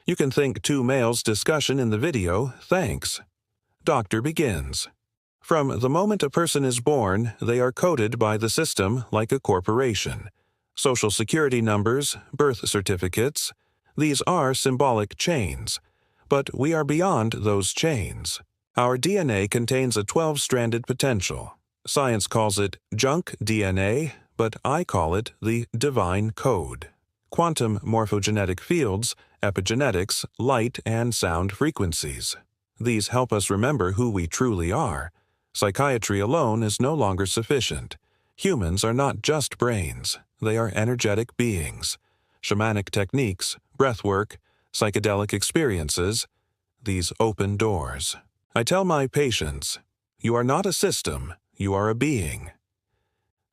You can think two males' discussion in the video, thanks. Doctor begins. From the moment a person is born, they are coded by the system like a corporation. Social security numbers, birth certificates, these are symbolic chains. But we are beyond those chains. Our DNA contains a 12-stranded potential. Science calls it junk DNA, but I call it the divine code. Quantum morphogenetic fields, epigenetics, light and sound frequencies. These help us remember who we truly are. Psychiatry alone is no longer sufficient. Humans are not just brains. They are energetic beings. Shamanic techniques, breathwork, psychedelic experiences, these open doors. I tell my patients, you are not a system, you are a being.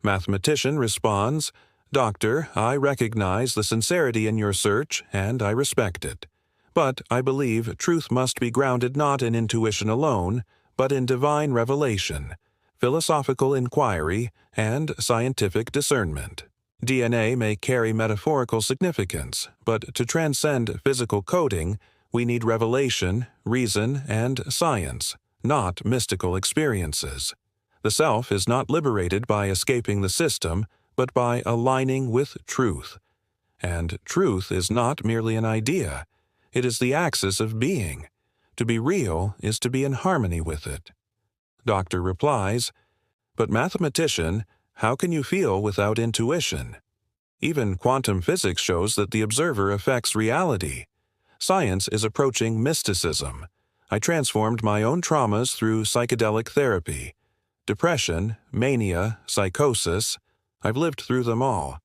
Mathematician responds, Doctor, I recognize the sincerity in your search, and I respect it. But I believe truth must be grounded not in intuition alone, but in divine revelation, philosophical inquiry, and scientific discernment. DNA may carry metaphorical significance, but to transcend physical coding, we need revelation, reason, and science, not mystical experiences. The self is not liberated by escaping the system, but by aligning with truth. And truth is not merely an idea. It is the axis of being. To be real is to be in harmony with it. Doctor replies, But mathematician, how can you feel without intuition? Even quantum physics shows that the observer affects reality. Science is approaching mysticism. I transformed my own traumas through psychedelic therapy. Depression, mania, psychosis, I've lived through them all.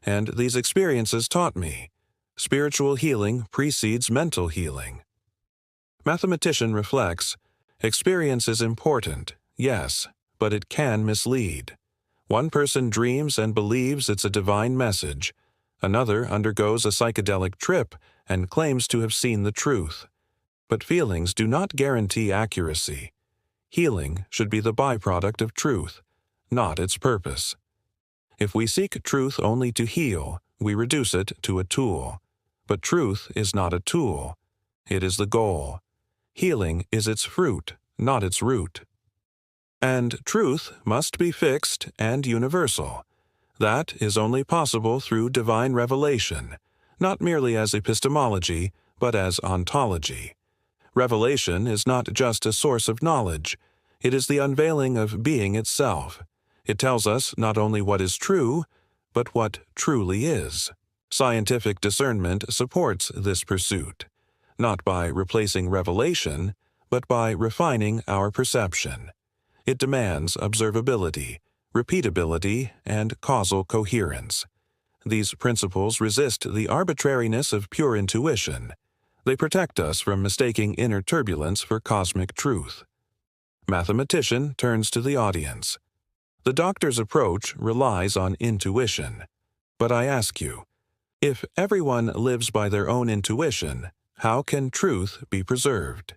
And these experiences taught me. Spiritual healing precedes mental healing. Mathematician reflects, experience is important, yes, but it can mislead. One person dreams and believes it's a divine message. Another undergoes a psychedelic trip and claims to have seen the truth. But feelings do not guarantee accuracy. Healing should be the byproduct of truth, not its purpose. If we seek truth only to heal, we reduce it to a tool. But truth is not a tool. It is the goal. Healing is its fruit, not its root. And truth must be fixed and universal. That is only possible through divine revelation, not merely as epistemology, but as ontology. Revelation is not just a source of knowledge. It is the unveiling of being itself. It tells us not only what is true, but what truly is. Scientific discernment supports this pursuit, not by replacing revelation, but by refining our perception. It demands observability, repeatability, and causal coherence. These principles resist the arbitrariness of pure intuition. They protect us from mistaking inner turbulence for cosmic truth. Mathematician turns to the audience. The doctor's approach relies on intuition. But I ask you, if everyone lives by their own intuition, how can truth be preserved?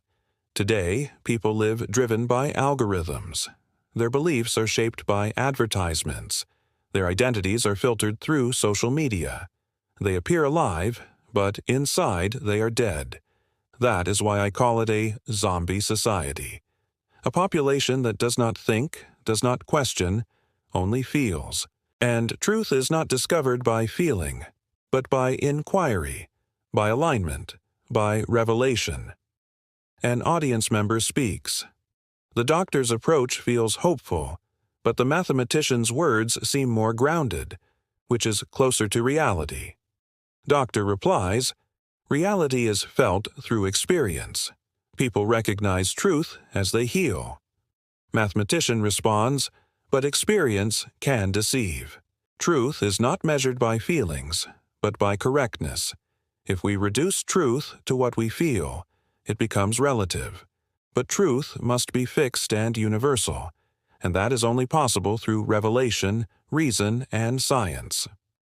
Today, people live driven by algorithms. Their beliefs are shaped by advertisements. Their identities are filtered through social media. They appear alive, but inside they are dead. That is why I call it a zombie society. A population that does not think, does not question, only feels. And truth is not discovered by feeling, but by inquiry, by alignment, by revelation. An audience member speaks. The doctor's approach feels hopeful, but the mathematician's words seem more grounded, which is closer to reality. Doctor replies, reality is felt through experience. People recognize truth as they heal. Mathematician responds, but experience can deceive. Truth is not measured by feelings, but by correctness. If we reduce truth to what we feel, it becomes relative. But truth must be fixed and universal, and that is only possible through revelation, reason, and science.